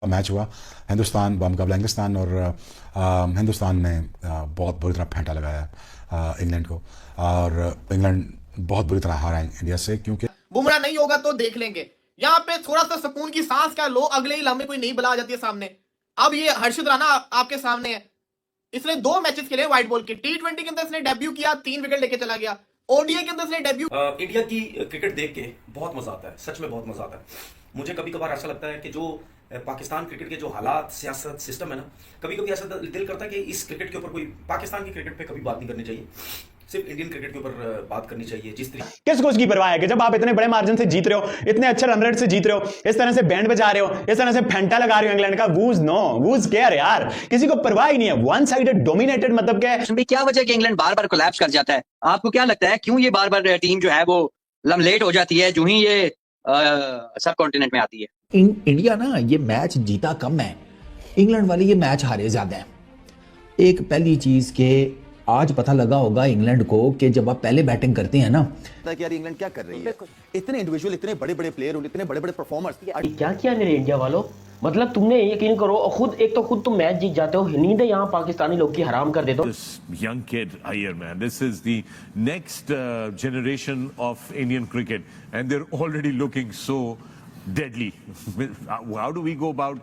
Match हुआ हिंदुस्तान बमुकाबला इंग्लिस्तान और हिंदुस्तान ने बहुत बुरी तरह फेंटा लगाया इंग्लैंड को और इंग्लैंड बहुत बुरी तरह हारा इंडिया से क्योंकि बुमराह नहीं होगा तो देख लेंगे। यहाँ पे थोड़ा सा सुकून की सांस क्या लो, अगले ही लम्हे कोई नई बला आ जाती है सामने। अब ये हर्षित राणा आपके सामने है, इसने 2 मैचेस खेले व्हाइट बॉल के। टी20 के अंदर इसने डेब्यू किया, 3 विकेट लेके चला गया। ओडीआई के अंदर इसने डेब्यू इंडिया की क्रिकेट देख के बहुत मजा आता है, सच में बहुत मजा आता है। मुझे कभी कभार ऐसा लगता है कि जो पाकिस्तान क्रिकेट के जो हालात, सियासत, सिस्टम है ना, कभी कभी ऐसा दिल करता है कि इस क्रिकेट के ऊपर कोई पाकिस्तान की क्रिकेट पे कभी बात नहीं करनी चाहिए, सिर्फ इंडियन क्रिकेट के ऊपर बात करनी चाहिए। जिस तरीके किसको उसकी परवाह है कि जब आप इतने बड़े मार्जिन से जीत रहे हो, इतने अच्छे रन रेट से जीत रहे हो, इस तरह से बैंड बजा रहे हो, इस तरह से फेंटा लगा रहे हो इंग्लैंड का, वूज नो वूज केयर यार, किसी को परवाह ही नहीं है। वन साइडेड डोमिनेटेड मतलब क्या क्या वजह कि इंग्लैंड बार बार कोलैप्स कर जाता है? आपको क्या लगता है क्यों ये बार बार टीम जो है वो लेट हो जाती है जो ही ये सब कॉन्टिनेंट में आती है? इंडिया ना ये मैच जीता कम है, इंग्लैंड वाले ये मैच हारे ज्यादा है। एक पहली चीज के आज पता लगा होगा इंग्लैंड को कि जब आप पहले बैटिंग करते हैं ना, कि यार इंग्लैंड क्या कर रही है, इतने इंडिविजुअल, इतने बड़े बड़े प्लेयर और इतने बड़े बड़े परफॉर्मर्स। क्या किया मेरे इंडिया वालों, मतलब तुमने यकीन करो खुद तुम मैच जीत जाते हो, नींद यहाँ पाकिस्तानी लोग की हराम कर देते हो। This young kid here, man, this is the next generation of Indian cricket and they're already looking so deadly. How do we go about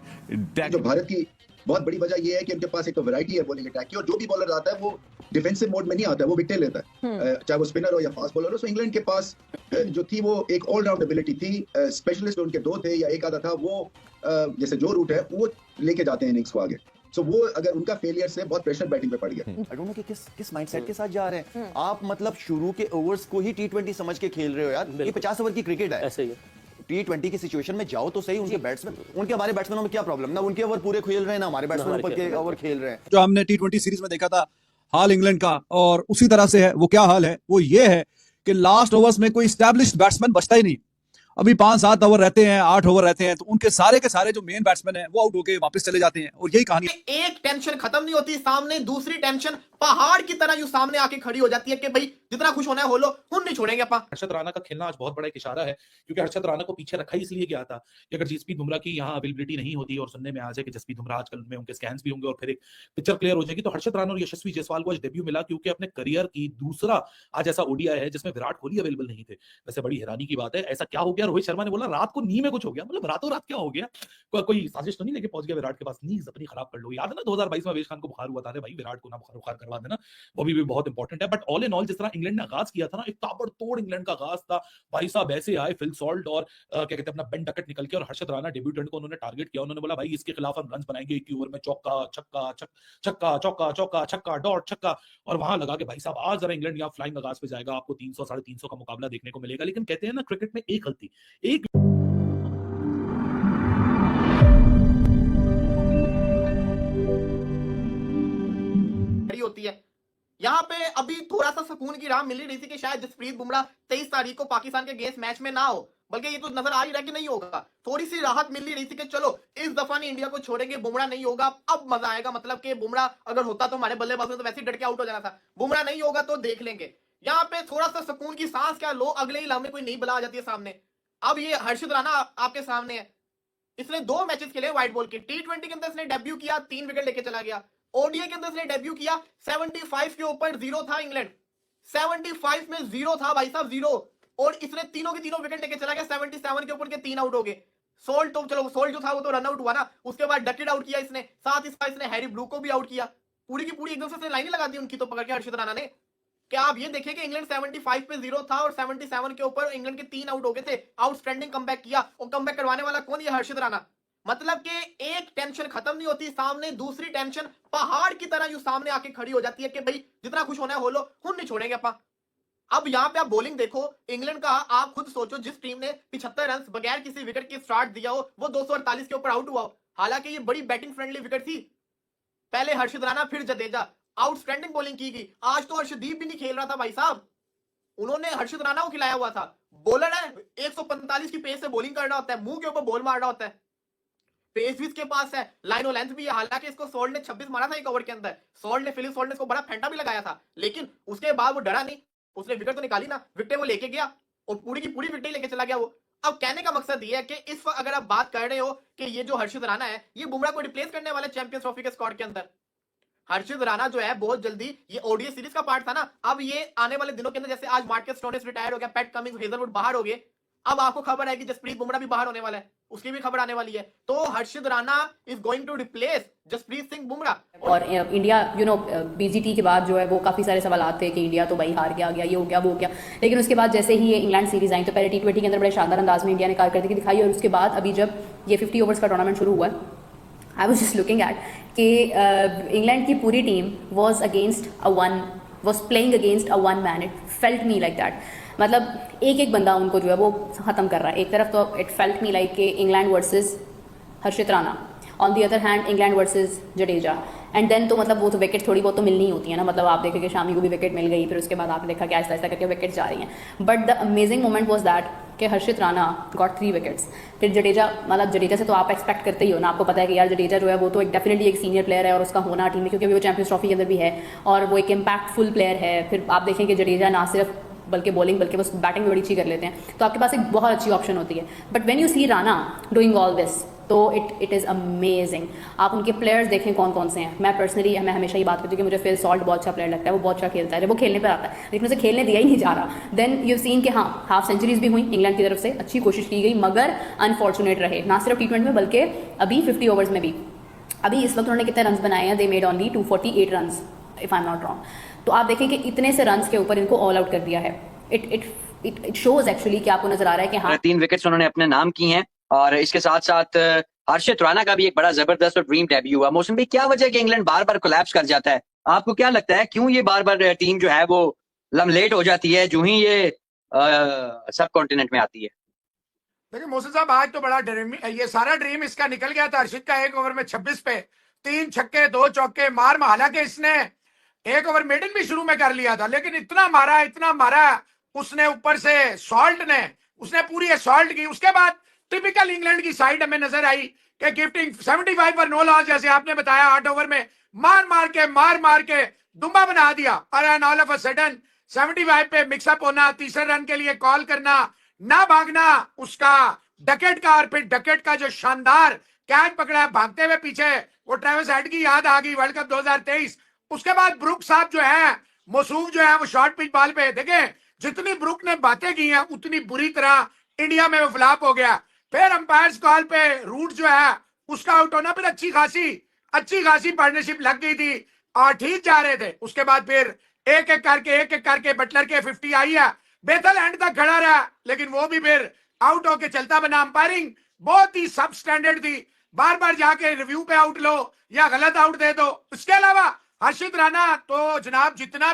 that? जो भारत की बहुत बड़ी वजह ये है कि उनके पास एक तो वैरायटी है बॉलिंग अटैक की, और जो भी बॉलर आता है वो डिफेंसिव मोड में नहीं आता है, वो विकेट लेता है, चाहे वो स्पिनर हो या फास्ट बॉलर हो। सो इंग्लैंड के पास जो थी वो एक ऑलराउंड एबिलिटी थी। स्पेशलिस्ट उनके 2 थे या एक आधा था, वो जैसे जो रूट है वो लेके जाते हैं इनिंग्स को आगे। सो वो अगर उनका फेलियर से बहुत प्रेशर बैटिंग पे पड़ गया। आई डोंट नो कि किस माइंडसेट के साथ जा रहे हैं आप, मतलब शुरू के ओवर्स को ही टी20 समझ के खेल रहे हो यार। ये 50 ओवर की क्रिकेट है, ऐसे ही टी20 की सिचुएशन में जाओ तो सही। उनके बैट्समैन, उनके हमारे बैट्समैनों में क्या प्रॉब्लम, ना उनके ओवर पूरे खेल रहे हैं ना हमारे बैट्समैन ऊपर के ओवर खेल रहे हैं। जो हमने टी20 सीरीज में देखा था हाल इंग्लैंड का, और उसी तरह से है। वो क्या हाल है, वो ये है कि लास्ट ओवर्स में कोई स्टैब्लिश्ड बैट्समैन बचता ही नहीं। अभी 5-7 ओवर रहते हैं, 8 ओवर रहते हैं, तो उनके सारे के सारे जो मेन बैट्समैन हैं वो आउट होके वापस चले जाते हैं, और यही कहानी। एक टेंशन खत्म नहीं होती, सामने दूसरी टेंशन पहाड़ की तरह यूं सामने आके खड़ी हो जाती है कि भाई जितना खुश होना है हो लो, हम नहीं छोड़ेंगे अपा। हर्षद राणा का खेलना आज बहुत बड़ा एक इशारा है, क्योंकि हर्षद राणा को पीछे रखा ही इसलिए गया था कि अगर जसप्रीत बुमराह की यहाँ अवेलेबिलिटी नहीं होती, और सुनने में आ जाए कि जसप्रीत बुमराह आजकल में उनके स्कैन्स भी होंगे और फिर एक पिक्चर क्लियर हो जाएगी, तो हर्षद राणा और यशस्वी जायसवाल को आज डेब्यू मिला, क्योंकि अपने करियर की दूसरा आज ऐसा ओडीआई है जिसमें विराट कोहली अवेलेबल नहीं थे। वैसे बड़ी हैरानी की बात है, ऐसा क्या हो गया? रोहित शर्मा ने बोला रात को नी में कुछ हो गया, मतलब रातों रात क्या हो गया? कोई साजिश तो नहीं लेके पहुंच गया विराट के पास, नीज अपनी खराब कर लो। याद है ना 2022 में अवेश खान को बुखार हुआ था, भाई विराट को ना बुखार करवा देना, वो भी बहुत इंपॉर्टेंट है। बट ऑल इन ऑल जिस तरह इंग्लैंड ने आगाज किया था ना, एक ताबड़तोड़ इंग्लैंड का आगाज था। भाई साहब ऐसे आए फिल सॉल्ट और क्या कहते हैं अपना बेन डकट निकल के, और हर्षद राणा डेब्यूटेंट को उन्होंने टारगेट किया। उन्होंने बोला भाई इसके खिलाफ हम रन बनाएंगे, 1 ओवर में चौका छक्का छक्का चौका चौका छक्का डॉट छक्का, और वहां लगा के भाई साहब आज जरा इंग्लैंड यहाँ फ्लाइंग आगाज पे जाएगा, आपको 300 350 का मुकाबला देखने को मिलेगा। लेकिन कहते हैं ना क्रिकेट में एक गलती एक होती है। यहाँ पे अभी थोड़ा सा सुकून की राह मिल रही थी कि शायद जसप्रीत बुमराह 23 तारीख को पाकिस्तान के अगेंस्ट मैच में ना हो, बल्कि ये तो नजर आ ही रहा कि नहीं होगा। थोड़ी सी राहत मिल रही थी कि चलो इस दफा नहीं इंडिया को छोड़ेंगे, बुमराह नहीं होगा, अब मजा आएगा। मतलब कि बुमराह अगर होता तो हमारे बल्लेबाज ने तो वैसे ही डट के आउट हो जाना था, बुमराह नहीं होगा तो देख लेंगे। यहाँ पे थोड़ा सा सुकून की सांस क्या लो, अगले ही लम्हे कोई नई बला आ जाती है सामने। अब ये हर्षित राणा आपके सामने है, इसने 2 मैचेस खेले व्हाइट बॉल के। टी20 के अंदर इसने डेब्यू किया, 3 विकेट लेके चला गया। ओडीआई के अंदर इसने डेब्यू किया, 75 के ऊपर 0 था इंग्लैंड, 75 में 0 था भाई साहब, 0, और इसने तीनों के तीनों विकेट लेके चला गया। 77 के ऊपर के 3 आउट हो गए। सोल्ट तो चलो, सोल्ट जो था वो तो रन आउट हुआ ना, उसके बाद डकेट आउट किया इसने, साथ ही साथ इसने हैरी ब्रू को भी आउट किया। पूरी की पूरी एकदम से लाइन लगा दी उनकी तो पकड़ के हर्षित राणा ने। क्या आप ये देखिए कि इंग्लैंड 75 पे 0 था और 77 के ऊपर इंग्लैंड के 3 आउट हो गए थे। आउटस्टैंडिंग कमबैक किया, और कमबैक करवाने वाला कौन? ये हर्षित राणा। मतलब कि एक टेंशन खत्म नहीं होती, सामने दूसरी टेंशन पहाड़ की तरह यूं सामने आके खड़ी हो जाती है कि भाई जितना खुश होना है हो लो, हम नहीं छोड़ेंगे अपा। अब यहां पे आप बॉलिंग देखो इंग्लैंड का, आप खुद सोचो जिस टीम ने 75 रन बगैर किसी विकेट के स्टार्ट दिया हो, वो 248 के ऊपर आउट हुआ हो। हालांकि ये बड़ी बैटिंग फ्रेंडली विकेट थी। पहले हर्षित राणा फिर जडेजा, आउटस्टैंडिंग बॉलिंग की गई। आज तो हर्षदीप भी नहीं खेल रहा था भाई साहब, उन्होंने हर्षित राणा को खिलाया हुआ था। बॉलर है, 145 की पेस से बॉलिंग करना होता है, मुंह के ऊपर बॉल मारना होता है, पेस भी इसके पास है, लाइन और लेंथ भी है। हालांकि इसको सोल्ट ने 26 मारा था एक ओवर के अंदर, सोल्ट ने फिलिप सोल्ट ने इसको बड़ा फेंटा भी लगाया था, लेकिन उसके बाद वो डरा नहीं, उसने विकेट तो निकाली ना, विकेट वो लेके गया और पूरी की पूरी विकेट लेके चला गया वो। अब कहने का मकसद ये है कि इस वक्त अगर आप बात कर रहे हो कि ये जो हर्षित राणा है ये बुमराह को रिप्लेस करने वाले चैंपियंस ट्रॉफी के स्क्वाड के अंदर। हर्षित राणा जो है बहुत जल्दी, ये ओडीआई सीरीज का पार्ट था ना, अब ये आने वाले दिनों के अंदर, जैसे आज मार्कस स्टोनिस रिटायर हो गया, पैट कमिंस, हेजलवुड बाहर हो गए, अब आपको खबर है कि जसप्रीत बुमराह भी बाहर होने वाला है, उसकी भी खबर आने वाली है। तो Harshit Rana is going to replace Jasprit Singh Bumrah. और इंडिया बीजीटी के बाद जो है वो काफ़ी सारे सवाल आते हैं कि इंडिया तो भाई हार के आ गया, ये हो गया वो हो गया, लेकिन उसके बाद जैसे ही ये इंग्लैंड सीरीज आई तो पहले T20 के अंदर बड़े शानदार अंदाज में इंडिया ने कारकर्दगी दिखाई, और उसके बाद अभी जब ये 50 ओवर्स का टूर्नामेंट शुरू हुआ है, I was just looking at कि इंग्लैंड की पूरी team was playing against a one man. It felt me like that, मतलब एक एक बंदा उनको जो है वो ख़त्म कर रहा है। एक तरफ तो इट फेल्ट मी लाइक कि England versus Harshit Rana, on the other hand England versus Jadeja, and then तो मतलब वो तो विकेट थोड़ी बहुत तो मिलनी होती है ना, मतलब आप देखें कि शामी को भी विकेट मिल गई, फिर उसके बाद आपने देखा कि आहिस्ता आहिस्ता करके विकेट जा रही हैं। But the amazing moment was that कि हर्षित राणा गॉट 3 विकेट्स। फिर जडेजा, मतलब जडेजा से तो आप एक्सपेक्ट करते ही हो ना, आपको पता है कि यार जडेजा जो है वो तो एक डेफिनेटली एक सीनियर प्लेयर है और उसका होना टीम में, क्योंकि वो चैंपियंस ट्रॉफी के अंदर भी है और वो एक इम्पैक्टफुल प्लेयर है। फिर आप देखें कि जडेजा ना सिर्फ बल्कि बॉलिंग बल्कि वो बैटिंग भी बड़ी अच्छी कर लेते हैं, तो आपके पास एक बहुत अच्छी ऑप्शन होती है। But when you see Rana doing all this, तो इट इज़ अमेजिंग। आप उनके प्लेयर्स देखें कौन कौन से हैं। मैं पर्सनली हमेशा ये बात करती हूँ कि मुझे फिल सॉल्ट बहुत अच्छा प्लेयर लगता है, वो बहुत अच्छा खेलता है, जब वो खेलने पर आता है, लेकिन उसे खेलने दिया ही नहीं जा रहा। देन यू सीन कि हाँ, हाफ सेंचुरीज भी हुई इंग्लैंड की तरफ से, अच्छी कोशिश की गई, मगर अनफॉर्चुनेट रहे, ना सिर्फ T20 में बल्कि अभी 50 ओवर्स में भी। अभी इस वक्त उन्होंने कितने रन बनाए हैं? They made only 248 run if I am not wrong. तो आप देखें कि इतने से रन के ऊपर इनको ऑल आउट कर दिया है। इट शोज एक्चुअली कि आपको नजर आ रहा है कि हाँ, 3 विकेट्स उन्होंने अपने नाम की हैं, और इसके साथ साथ हर्षित राणा का भी एक बड़ा जबरदस्त और ड्रीम डेब्यू हुआ। मौसम भाई, क्या वजह है कि इंग्लैंड बार बार कोलैप्स कर जाता है? आपको क्या लगता है क्यों ये बार बार टीम जो है वो लमलेट हो जाती है जो ही ये सब कॉन्टिनेंट में आती है? देखिए मोहसिन साहब, आज तो बड़ा ड्रीम, ये सारा ड्रीम इसका निकल गया था। हर्षित का 1 ओवर में 26 पे 3 छक्के 2 चौके मार, हालांकि इसने 1 ओवर मेडन भी शुरू में कर लिया था, लेकिन इतना मारा उसने, ऊपर से सॉल्ट ने, उसने पूरी असॉल्ट की। उसके बाद टिपिकल इंग्लैंड की साइड हमें नजर आई कि गिफ्टिंग 75 पर नो लॉस, जैसे आपने बताया, 8 ओवर में मार के दुम्बा बना दिया, और ऑल ऑफ अ सडन 75 पे मिक्सअप होना, तीसरे रन के लिए कॉल करना, ना भागना उसका डकेट का, और फिर डकेट का जो शानदार कैच पकड़ा भागते हुए पीछे, वो ट्रेविस हेड की याद आ गई, वर्ल्ड कप 2023। उसके बाद ब्रुक साहब जो है, मौसूफ जो है, वो शॉर्ट पिच बॉल पे, देखें जितनी ब्रुक ने बातें की हैं उतनी बुरी तरह इंडिया में वो फ्लॉप हो गया। फिर अंपायर्स कॉल पे रूट जो है उसका आउट होना, फिर अच्छी खासी पार्टनरशिप लग गई थी और ठीक जा रहे थे। उसके बाद फिर एक एक करके बटलर के 50 आई है, बेथल एंड तक खड़ा रहा, लेकिन वो भी फिर आउट होके चलता बना। अंपायरिंग बहुत ही सब स्टैंडर्ड थी, बार बार जाके रिव्यू पे आउट लो या गलत आउट दे दो। उसके अलावा हर्षित राणा तो जनाब जितना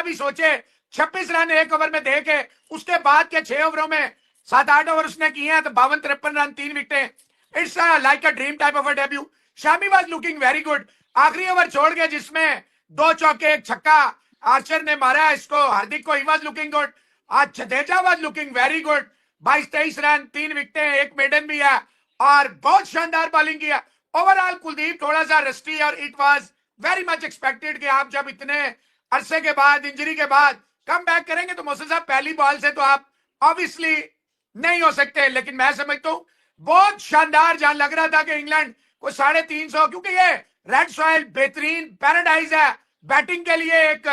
भी सोचे, 26 रन 1 ओवर में दे के, उसके बाद के 6 ओवरों में 7-8 ओवर उसने किए हैं, तो 52-53 रन 3 विकेटें। It's like a dream type of a debut. Shami was looking very good. आखिरी ओवर छोड़ के जिसमें 2 चौके 1 छक्का आर्चर ने मारा इसको, हार्दिक को, ही वाज लुकिंग गुड। आज Jadeja was looking very good, 22-23 run 3 विकेटें, 1 मेडन भी है और बहुत शानदार बॉलिंग किया। ओवरऑल कुलदीप थोड़ा सा रस्टी, और it was very much expected कि आप जब इतने अरसे के बाद, इंजरी के बाद कम बैक करेंगे, तो मोहसिन साहब पहली बॉल से तो आप ऑब्वियसली नहीं हो सकते, लेकिन मैं समझता हूं बहुत शानदार, जहां लग रहा था कि इंग्लैंड को 350, क्योंकि ये रेड सॉइल बेहतरीन पैराडाइज है, बैटिंग के लिए एक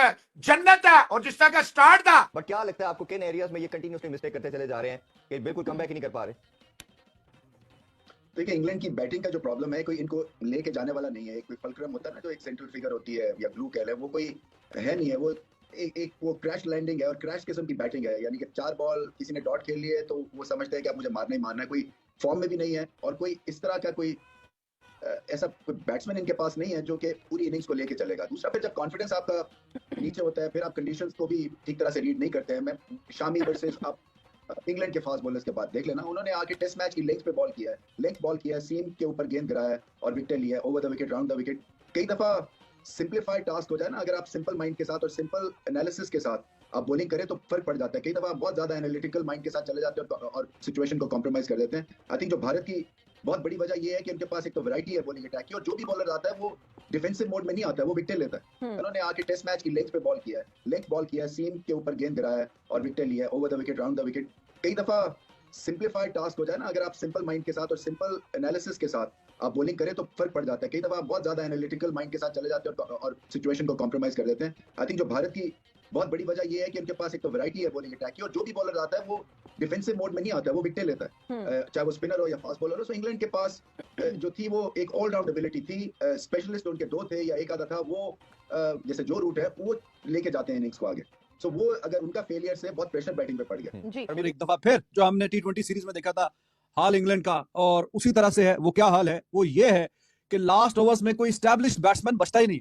जन्नत है, और जिस तरह का स्टार्ट था। बट क्या लगता है आपको किन एरियाज में ये कंटिन्यूसली मिस्टेक करते चले जा रहे हैं कि बिल्कुल कम बैक ही नहीं कर पा रहे? देखिए, इंग्लैंड की बैटिंग का जो प्रॉब्लम है, कोई इनको लेके जाने वाला नहीं है। कोई फलक्रम होता है ना, जो एक सेंट्रल फिगर होती है या ग्लू कह लें, वो कोई है नहीं है। वो एक वो क्रैश लैंडिंग है और क्रैश किस्म की बैटिंग है, यानी कि 4 बॉल किसी ने डॉट खेल लिए तो वो समझते हैं कि अब मुझे मारना ही मारना है। कोई फॉर्म में भी नहीं है, और कोई इस तरह का कोई ऐसा कोई बैट्समैन इनके पास नहीं है जो कि पूरी इनिंग्स को लेके चलेगा। दूसरा, फिर जब कॉन्फिडेंस आपका नीचे होता है, फिर आप कंडीशंस को भी ठीक तरह से रीड नहीं करते हैं। मैं शामी वर्सेस आप इंग्लैंड के फास्ट बॉलर्स के बाद देख लेना, उन्होंने आके टेस्ट मैच की लेंथ पे बॉल किया है, सीम के ऊपर गेंद गिराया है और विकेट लिया है, over the wicket, round the wicket. कई दफा सिंपलीफाइड टास्क हो जाए ना, अगर आप सिंपल माइंड के साथ और सिंपल एनालिसिस के साथ आप बॉलिंग करें तो फर्क पड़ जाता है। कई दफा बहुत ज्यादा एनालिटिकल माइंड के साथ चले जाते हैं और सिचुएशन को कॉम्प्रोमाइज कर देते हैं। आई थिंक जो भारत की बहुत बड़ी वजह ये है कि उनके पास एक तो वैरायटी है बॉलिंग अटैक की, और जो भी बॉलर आता है वो डिफेंसिव मोड में नहीं आता है, वो विकेट लेता है। उन्होंने आके टेस्ट मैच की लेंथ पे बॉल किया है, सीम के ऊपर गेंद गिराया है और विकेट लिया है, over the wicket, round the wicket. कई दफा सिंप्लीफाइड टास्क हो जाए ना, अगर आप सिंपल माइंड के साथ और सिंपल एनालिसिस के साथ आप बॉलिंग करें तो फर्क पड़ जाता है। कई दफा आप बहुत ज्यादा एनालिटिकल माइंड के साथ चले जाते हैं और सिचुएशन को कॉम्प्रोमाइज कर देते हैं। आई थिंक जो भारत की बहुत बड़ी वजह ये है कि उनके पास एक तो वैरायटी है बॉलिंग अटैक की, और जो भी बॉलर आता है वो डिफेंसिव मोड में नहीं आता है, वो विकेट लेता है, चाहे वो स्पिनर हो या फास्ट बॉलर हो। सो इंग्लैंड के पास जो थी वो एक ऑलराउंड एबिलिटी थी। स्पेशलिस्ट उनके दो थे या एक आधा था, वो जैसे जो रूट है वो लेके जाते हैं इनिंग्स को आगे। सो वो अगर उनका फेलियर से बहुत प्रेशर बैटिंग पे पड़ गया। फिर एक दफा फिर जो हमने T20 सीरीज में देखा था हाल इंग्लैंड का, और उसी तरह से है। वो क्या हाल है? वो ये है कि लास्ट ओवर्स में कोई स्टैब्लिश्ड बैट्समैन बचता ही नहीं।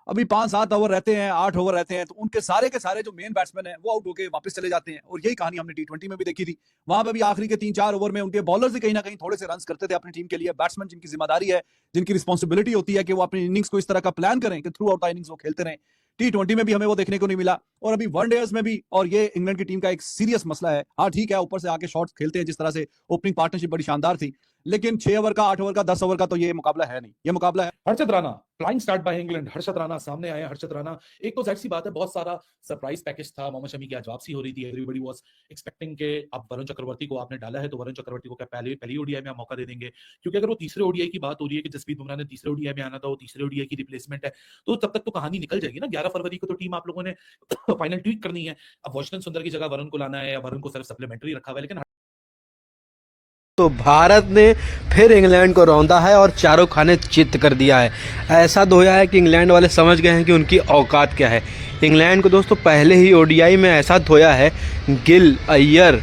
अभी 5-7 ओवर रहते हैं, 8 ओवर रहते हैं, तो उनके सारे के सारे जो मेन बैट्समैन हैं वो आउट होके वापस चले जाते हैं। और यही कहानी हमने T20 में भी देखी थी। वहां पे भी आखिरी के 3-4 ओवर में उनके बॉलर्स ही कहीं ना कहीं थोड़े से रन्स करते थे अपनी टीम के लिए। बैट्समैन जिनकी जिम्मेदारी है, जिनकी रिस्पॉन्सिबिलिटी होती है कि वो अपनी इनिंग्स को इस तरह का प्लान करें कि थ्रू आउट द इनिंग्स वो खेलते रहें। T20 में भी हमें वो देखने को नहीं मिला, और अभी वनडेज में भी। और ये इंग्लैंड की टीम का एक सीरियस मसला है। हाँ ठीक है, ऊपर से आके शॉट्स खेलते हैं जिस तरह से, ओपनिंग पार्टनरशिप बड़ी शानदार थी, लेकिन 6 ओवर का, 8 ओवर का, 10 ओवर का तो ये मुकाबला है नहीं। ये मुकाबला है Harshad Rana, flying start by England. Harshad Rana सामने आए। हर्षद राणा, एक तो जाहिर सी बात है बहुत सारा सरप्राइज पैकेज था। मोहम्मद शमी की आज वापसी हो रही थी। एवरीबॉडी वाज एक्सपेक्टिंग के अब वरुण चक्रवर्ती को आपने डाला है तो वरुण चक्रवर्ती को क्या पहली ओडीआई में आप मौका दे देंगे? क्योंकि अगर वो तीसरे ओडीआई की बात हो रही है कि जसप्रीत बुमराह ने तीसरे ओडीआई में आना था, वो तीसरे ओडीआई की रिप्लेसमेंट है, तो तब तक तो कहानी निकल जाएगी ना। 11 फरवरी को तो टीम आप लोगों ने फाइनल ट्वीट करनी है। अब वॉशिंगटन सुंदर की जगह वरुण को लाना है या वरुण को सिर्फ सप्लीमेंट्री रखा हुआ है। लेकिन तो भारत ने फिर इंग्लैंड को रौंदा है और चारों खाने चित कर दिया है। ऐसा धोया है कि इंग्लैंड वाले समझ गए हैं कि उनकी औकात क्या है। इंग्लैंड को दोस्तों पहले ही ओडीआई में ऐसा धोया है, गिल, अय्यर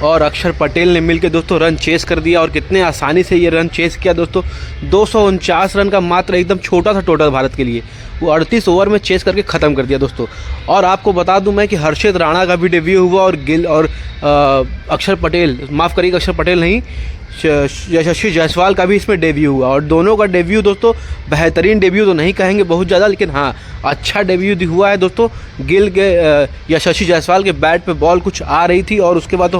और अक्षर पटेल ने मिलकर दोस्तों रन चेस कर दिया। और कितने आसानी से ये रन चेस किया दोस्तों। 249 रन का मात्र एकदम छोटा सा टोटल भारत के लिए, वो 38 ओवर में चेस करके ख़त्म कर दिया दोस्तों। और आपको बता दूं मैं कि हर्षित राणा का भी डेब्यू हुआ, और गिल और अक्षर पटेल, माफ़ करिएगा अक्षर पटेल नहीं, यशस्वी जायसवाल का भी इसमें डेब्यू हुआ। और दोनों का डेब्यू दोस्तों बेहतरीन डेब्यू तो नहीं कहेंगे बहुत ज़्यादा, लेकिन हाँ अच्छा डेब्यू हुआ है दोस्तों। गिल के यशस्वी जायसवाल के बैट पे बॉल कुछ आ रही थी, और उसके बाद तो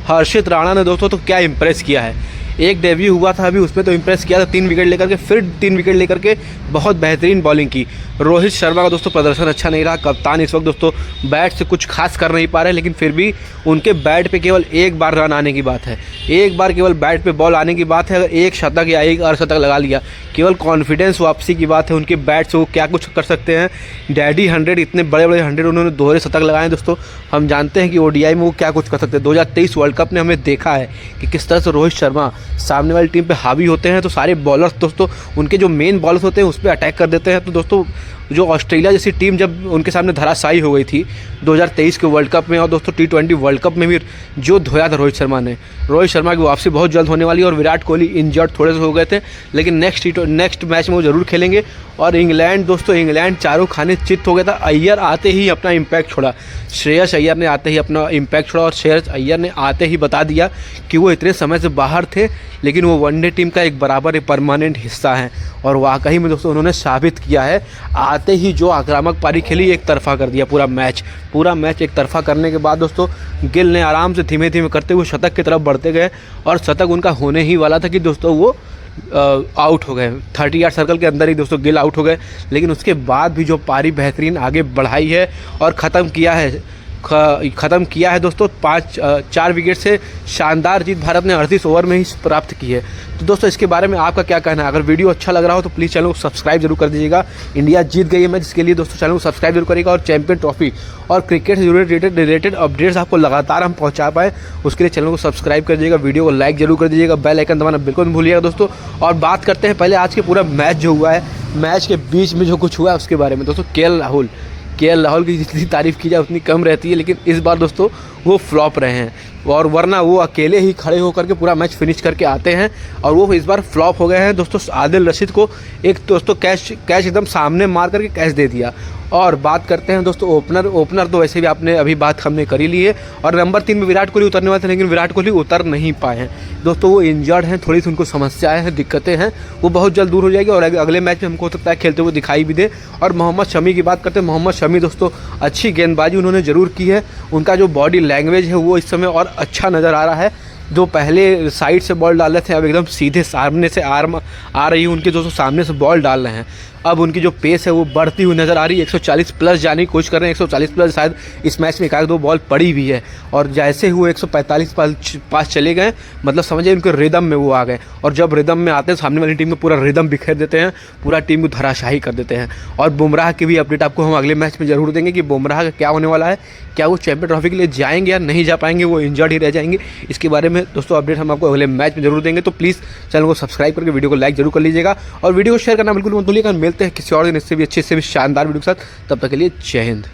हर्षित राणा ने दोस्तों तो क्या इम्प्रेस किया है। एक डेब्यू हुआ था अभी, उसमें तो इम्प्रेस किया था 3 विकेट लेकर के, फिर 3 विकेट लेकर के बहुत बेहतरीन बॉलिंग की। रोहित शर्मा का दोस्तों प्रदर्शन अच्छा नहीं रहा। कप्तान इस वक्त दोस्तों बैट से कुछ खास कर नहीं पा रहे, लेकिन फिर भी उनके बैट पे केवल एक बार रन आने की बात है, एक बार केवल बैट पे बॉल आने की बात है। अगर एक शतक या एक अर्धशतक लगा लिया, केवल कॉन्फिडेंस वापसी की बात है। उनके बैट से वो क्या कुछ कर सकते हैं। डैडी 100, इतने बड़े बड़े 100 उन्होंने दोहरे शतक लगाए दोस्तों। हम जानते हैं कि ओडीआई में वो क्या कुछ कर सकते हैं। 2023 वर्ल्ड कप ने हमें देखा है कि किस तरह से रोहित शर्मा सामने वाली टीम पे हावी होते हैं, तो सारे बॉलर्स दोस्तों उनके जो मेन बॉलर्स होते हैं उस पर अटैक कर देते हैं। तो दोस्तों जो ऑस्ट्रेलिया जैसी टीम जब उनके सामने धराशायी हो गई थी 2023 के वर्ल्ड कप में, और दोस्तों T20 वर्ल्ड कप में भी जो धोया था रोहित शर्मा ने, रोहित शर्मा की वापसी बहुत जल्द होने वाली है। और विराट कोहली इंजर्ड थोड़े से हो गए थे, लेकिन नेक्स्ट मैच में वो जरूर खेलेंगे। और इंग्लैंड दोस्तों, इंग्लैंड चारों खाने चित हो गया था। अय्यर आते ही अपना इम्पैक्ट छोड़ा, श्रेयस अय्यर ने आते ही अपना इम्पैक्ट छोड़ा, और श्रेयस अय्यर ने आते ही बता दिया कि वो इतने समय से बाहर थे, लेकिन वो वनडे टीम का एक बराबर परमानेंट हिस्सा है। और वाकई में दोस्तों उन्होंने साबित किया है। आते ही जो आक्रामक पारी खेली, एक तरफा कर दिया पूरा मैच एक तरफा करने के बाद दोस्तों गिल ने आराम से धीमे धीमे करते हुए शतक की तरफ बढ़ते गए, और शतक उनका होने ही वाला था कि दोस्तों वो आउट हो गए। 30 यार्ड सर्कल के अंदर ही दोस्तों गिल आउट हो गए। लेकिन उसके बाद भी जो पारी बेहतरीन आगे बढ़ाई है और ख़त्म किया है दोस्तों 4 विकेट से शानदार जीत भारत ने 38 ओवर में ही प्राप्त की है। तो दोस्तों इसके बारे में आपका क्या कहना है? अगर वीडियो अच्छा लग रहा हो तो प्लीज़ चैनल को सब्सक्राइब जरूर कर दीजिएगा। इंडिया जीत गई है मैच, जिसके लिए दोस्तों चैनल को सब्सक्राइब जरूर करिएगा। और चैंपियन ट्रॉफी और क्रिकेट से रिलेटेड अपडेट्स आपको लगातार हम पहुँचा पाएँ, उसके लिए चैनल को सब्सक्राइब कर दीजिएगा, वीडियो को लाइक जरूर कर दीजिएगा, बेल आइकन दबाना बिल्कुल नहीं भूलिएगा दोस्तों। और बात करते हैं पहले आज के पूरा मैच जो हुआ है, मैच के बीच में जो कुछ हुआ है उसके बारे में। दोस्तों केएल राहुल की जितनी तारीफ़ की जाए उतनी कम रहती है, लेकिन इस बार दोस्तों वो फ्लॉप रहे हैं। और वरना वो अकेले ही खड़े होकर के पूरा मैच फिनिश करके आते हैं, और वो इस बार फ्लॉप हो गए हैं दोस्तों। आदिल रशीद को एक दोस्तों कैच एकदम सामने मार करके कैच दे दिया। और बात करते हैं दोस्तों ओपनर तो वैसे भी आपने अभी बात हमने करी ली है। और नंबर 3 में विराट कोहली उतरने वाले थे, लेकिन विराट कोहली उतर नहीं पाए हैं दोस्तों। वो इंजर्ड हैं, थोड़ी सी उनको समस्याएं हैं, दिक्कतें हैं, वो बहुत जल्द दूर हो जाएगी और अगले मैच में हमको हो सकता है खेलते हुए दिखाई भी दे। और मोहम्मद शमी की बात करते हैं, मोहम्मद शमी दोस्तों अच्छी गेंदबाजी उन्होंने ज़रूर की है। उनका जो बॉडी लैंग्वेज है वो इस समय और अच्छा नज़र आ रहा है। जो पहले साइड से बॉल डाल रहे थे अब एकदम सीधे सामने से आ रही है उनके दोस्तों, सामने से बॉल डाल रहे हैं। अब उनकी जो पेस है वो बढ़ती हुई नज़र आ रही है, 140 प्लस जाने की कोशिश कर रहे हैं, 140 प्लस शायद इस मैच में 1-2 बॉल पड़ी भी है। और जैसे ही वो 145 पास चले गए मतलब समझिए उनके रिदम में वो आ गए, और जब रिदम में आते हैं सामने वाली टीम में पूरा रिदम बिखेर देते हैं, पूरा टीम को धराशाही कर देते हैं। और बुमराह की भी अपडेट आपको हम अगले मैच में ज़रूर देंगे कि बुमराह का क्या होने वाला है, क्या वो चैंपियन ट्रॉफी के लिए जाएंगे या नहीं जा पाएंगे, वो इंजर्ड ही रह जाएंगे। इसके बारे में दोस्तों अपडेट हम आपको अगले मैच में जरूर देंगे। तो प्लीज़ चैनल को सब्सक्राइब करके वीडियो को लाइक जरूर कर लीजिएगा और वीडियो को शेयर करना बिल्कुल मत भूलिएगा। मिलते हैं किसी और दिन इससे भी अच्छे से भी शानदार वीडियो के साथ, तब तक के लिए जय हिंद।